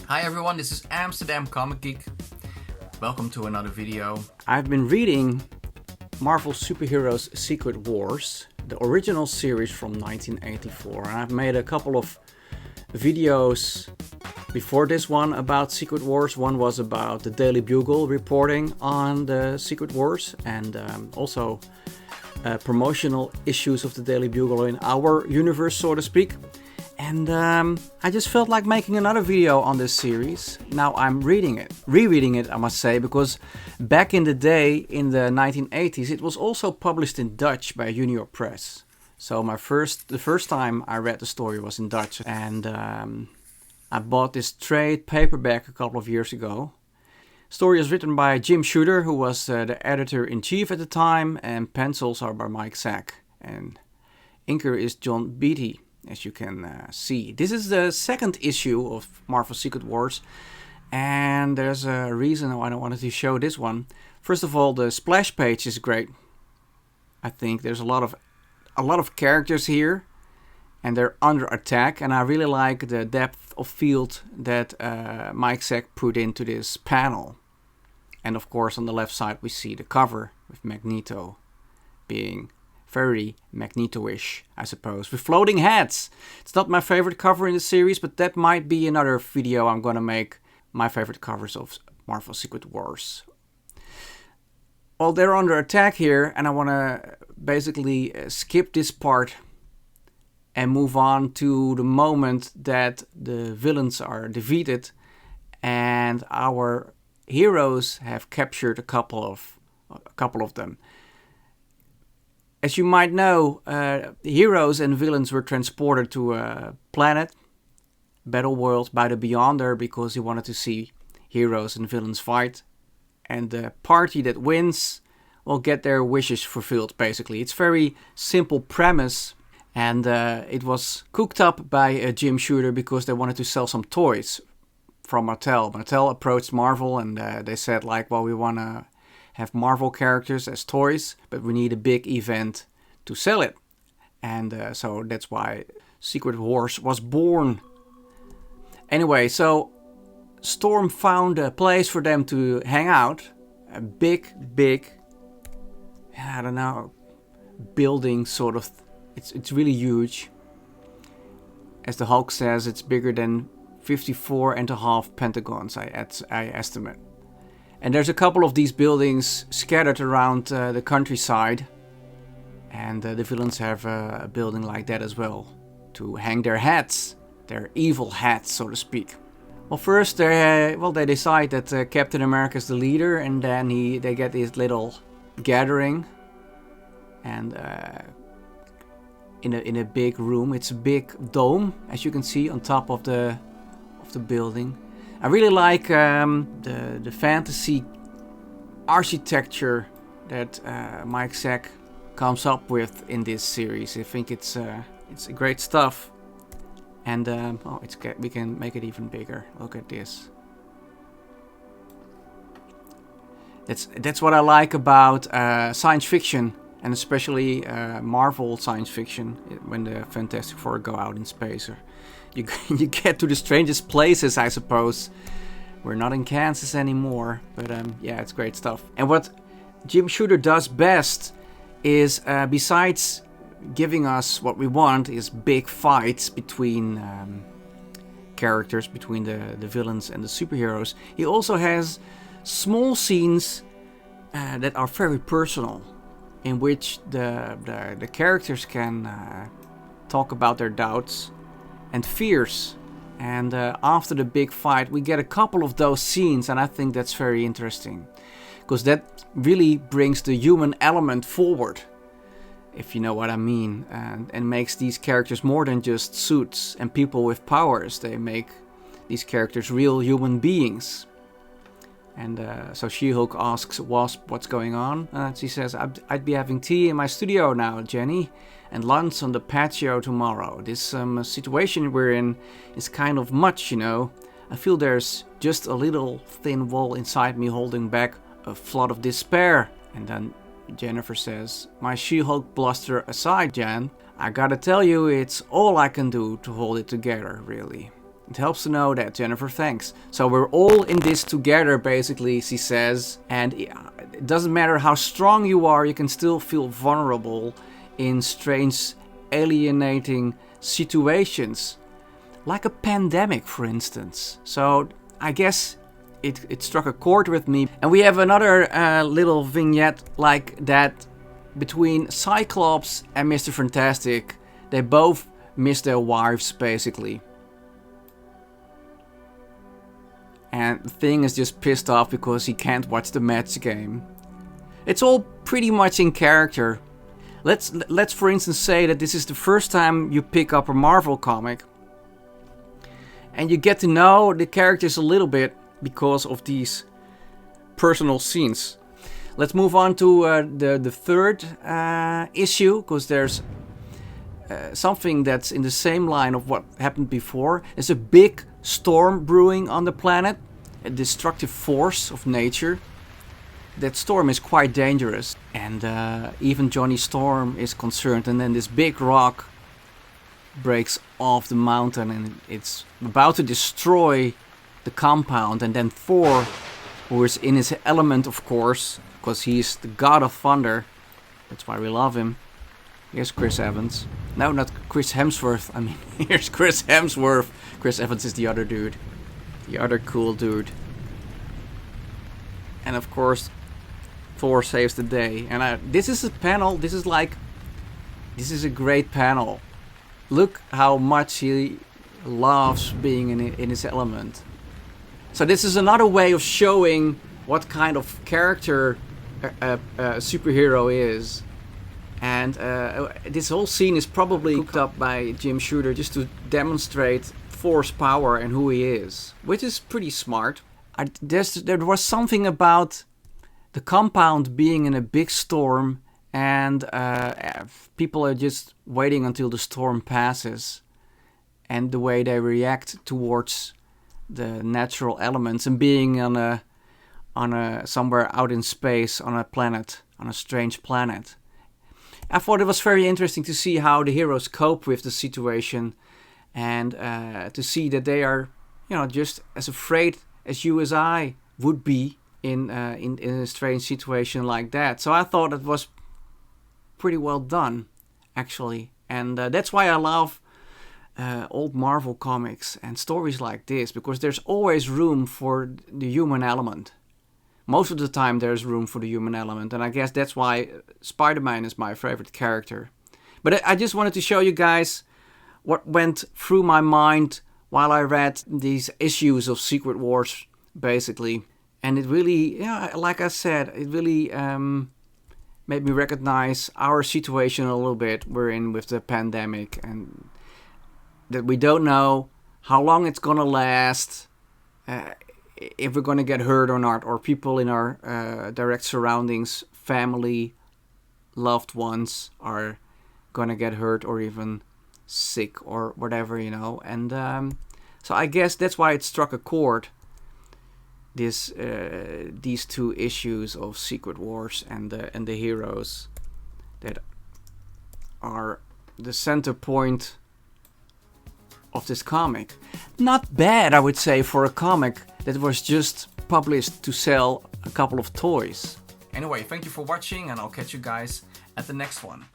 Hi everyone, this is Amsterdam Comic Geek. Welcome to another video. I've been reading Marvel Superheroes Secret Wars, the original series from 1984, and I've made a couple of videos before this one about Secret Wars. One was about the Daily Bugle reporting on the Secret Wars, and also promotional issues of the Daily Bugle in our universe, so to speak. And I just felt like making another video on this series. Now I'm rereading it, I must say, because back in the day, in the 1980s, it was also published in Dutch by Junior Press. So the first time I read the story was in Dutch, and I bought this trade paperback a couple of years ago. The story is written by Jim Shooter, who was the editor-in-chief at the time, and pencils are by Mike Zack, and inker is John Beatty. As you can see, this is the second issue of Marvel Secret Wars, and there's a reason why I wanted to show this one. First of all, the splash page is great. I think there's a lot of characters here, and they're under attack, and I really like the depth of field that Mike Zack put into this panel. And of course, on the left side we see the cover with Magneto being very Magneto-ish, I suppose, with floating heads. It's not my favorite cover in the series, but that might be another video I'm gonna make, my favorite covers of Marvel Secret Wars. Well, they're under attack here, and I wanna basically skip this part and move on to the moment that the villains are defeated and our heroes have captured a couple of them. As you might know, heroes and villains were transported to a planet, Battle World, by the Beyonder, because he wanted to see heroes and villains fight. And the party that wins will get their wishes fulfilled, basically. It's a very simple premise, and it was cooked up by Jim Shooter because they wanted to sell some toys from Mattel. Mattel approached Marvel, and they said, like, well, we want to have Marvel characters as toys, but we need a big event to sell it. And so that's why Secret Wars was born. Anyway, so Storm found a place for them to hang out. A big, I don't know, building sort of. It's really huge. As the Hulk says, it's bigger than 54.5 pentagons, I estimate. And there's a couple of these buildings scattered around the countryside. And the villains have a building like that as well, to hang their hats, their evil hats, so to speak. Well, first they decide that Captain America is the leader, and then they get this little gathering, and in a big room. It's a big dome, as you can see, on top of the building. I really like the fantasy architecture that Mike Zack comes up with in this series. I think it's great stuff, and we can make it even bigger. Look at this. That's what I like about science fiction, and especially Marvel science fiction, when the Fantastic Four go out in space. You get to the strangest places, I suppose. We're not in Kansas anymore, but yeah, it's great stuff. And what Jim Shooter does best is, besides giving us what we want, is big fights between characters, between the villains and the superheroes. He also has small scenes that are very personal, in which the characters can talk about their doubts and fears. And after the big fight, we get a couple of those scenes, and I think that's very interesting, because that really brings the human element forward, if you know what I mean, and makes these characters more than just suits and people with powers. They make these characters real human beings. And so She-Hulk asks Wasp what's going on. She says, I'd be having tea in my studio now, Jenny, and lunch on the patio tomorrow. This situation we're in is kind of much, you know. I feel there's just a little thin wall inside me holding back a flood of despair. And then Jennifer says, my She-Hulk bluster aside, Jan, I gotta tell you, it's all I can do to hold it together, really. It helps to know that, Jennifer, thanks. So we're all in this together, basically, she says. And it doesn't matter how strong you are, you can still feel vulnerable in strange, alienating situations. Like a pandemic, for instance. So I guess it struck a chord with me. And we have another little vignette like that between Cyclops and Mr. Fantastic. They both miss their wives, basically. And Thing is just pissed off because he can't watch the match game. It's all pretty much in character. Let's for instance say that this is the first time you pick up a Marvel comic. And you get to know the characters a little bit because of these personal scenes. Let's move on to the third issue, because there's something that's in the same line of what happened before. There's a big storm brewing on the planet, a destructive force of nature. That storm is quite dangerous, and even Johnny Storm is concerned. And then this big rock breaks off the mountain, and it's about to destroy the compound. And then Thor, who is in his element, of course, because he's the god of thunder, that's why we love him. Here's Chris Evans. No, not Chris Hemsworth. I mean, here's Chris Hemsworth. Chris Evans is the other dude. The other cool dude. And of course, Thor saves the day. And this is a panel. This is a great panel. Look how much he loves being in his element. So this is another way of showing what kind of character a superhero is. And this whole scene is probably cooked up by Jim Shooter just to demonstrate Thor's power and who he is, which is pretty smart. There was something about the compound being in a big storm, and people are just waiting until the storm passes, and the way they react towards the natural elements, and being on a somewhere out in space on a planet, on a strange planet. I thought it was very interesting to see how the heroes cope with the situation, and to see that they are, just as afraid as you as I would be in a strange situation like that. So I thought it was pretty well done, actually, and that's why I love old Marvel comics and stories like this, because there's always room for the human element. Most of the time there's room for the human element, and I guess that's why Spider-Man is my favorite character. But I just wanted to show you guys what went through my mind while I read these issues of Secret Wars, basically. And it really, like I said, it really made me recognize our situation a little bit we're in with the pandemic, and that we don't know how long it's gonna last, if we're gonna get hurt or not, or people in our direct surroundings, family, loved ones are gonna get hurt or even sick or whatever, And so I guess that's why it struck a chord. These two issues of Secret Wars and the heroes that are the center point of this comic. Not bad, I would say, for a comic that was just published to sell a couple of toys. Anyway, thank you for watching, and I'll catch you guys at the next one.